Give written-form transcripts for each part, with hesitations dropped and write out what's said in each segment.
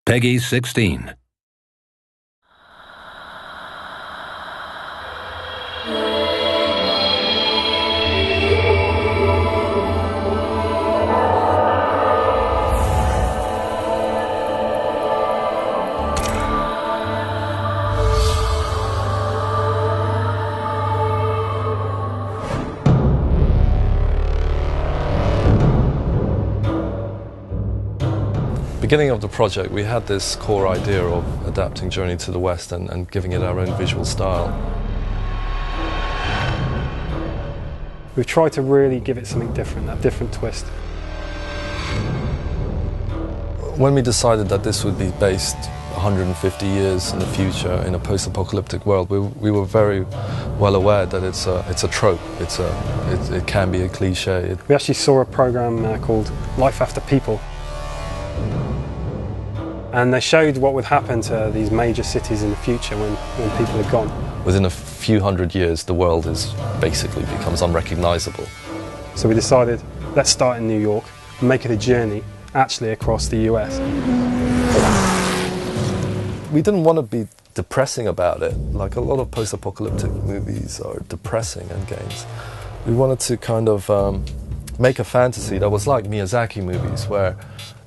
Peggy 16. Beginning of the project, we had this core idea of adapting Journey to the West and giving it our own visual style. We've tried to really give it something different, a different twist. When we decided that this would be based 150 years in the future in a post-apocalyptic world, we were very well aware that it's a trope, it can be a cliche. We actually saw a program called Life After People. And they showed what would happen to these major cities in the future when people are gone. Within a few hundred years, the world basically becomes unrecognizable. So we decided, let's start in New York and make it a journey actually across the US. We didn't want to be depressing about it, like a lot of post-apocalyptic movies are depressing and games. We wanted to kind of make a fantasy that was like Miyazaki movies, where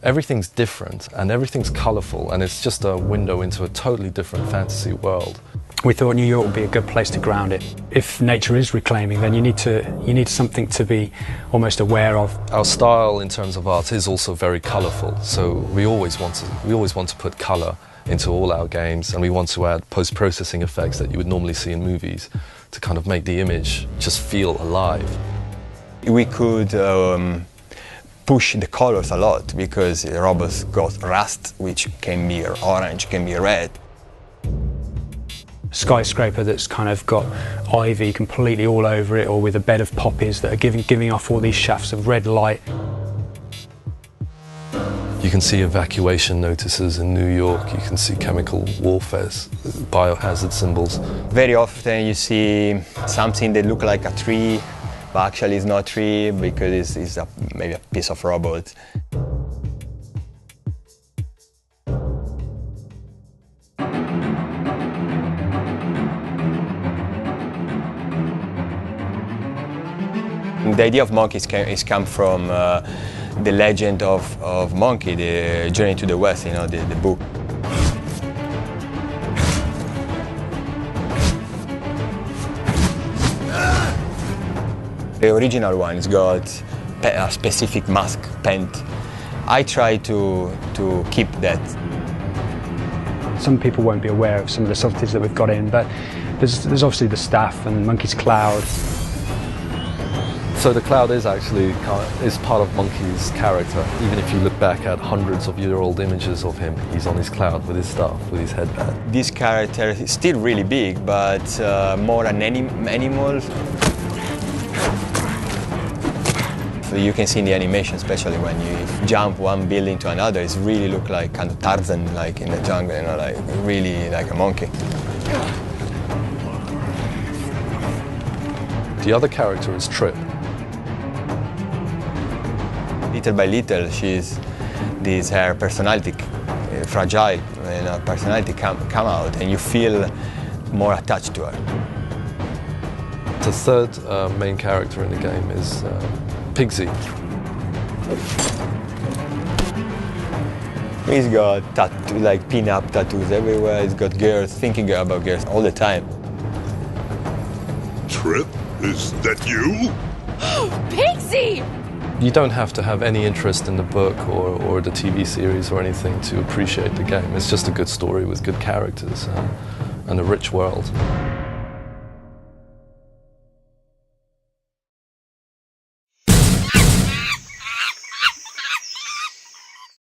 everything's different and everything's colourful and it's just a window into a totally different fantasy world. We thought New York would be a good place to ground it. If nature is reclaiming, then you need something to be almost aware of. Our style in terms of art is also very colourful, so we always want to put colour into all our games, and we want to add post-processing effects that you would normally see in movies to kind of make the image just feel alive. We could push the colors a lot because robots got rust, which can be orange, can be red. Skyscraper that's kind of got ivy completely all over it, or with a bed of poppies that are giving off all these shafts of red light. You can see evacuation notices in New York, you can see chemical warfare, biohazard symbols. Very often you see something that looks like a tree, but actually it's not a tree because it's maybe a piece of robot. The idea of monkeys is come from the legend of Monkey, the Journey to the West, you know, the book. The original one has got a specific mask paint. I try to keep that. Some people won't be aware of some of the subtleties that we've got in, but there's obviously the staff and Monkey's cloud. So the cloud is actually part of Monkey's character. Even if you look back at hundreds of year-old images of him, he's on his cloud with his staff, with his headband. This character is still really big, but more an animal. So you can see in the animation, especially when you jump one building to another, it really looks like kind of Tarzan, like in the jungle, you know, like really like a monkey. The other character is Trip. Little by little, her personality, fragile, personality come out, and you feel more attached to her. The third main character in the game is Pigsy. He's got like pin-up tattoos everywhere. He's got girls, thinking about girls all the time. Trip, is that you? Pigsy! You don't have to have any interest in the book or the TV series or anything to appreciate the game. It's just a good story with good characters and a rich world.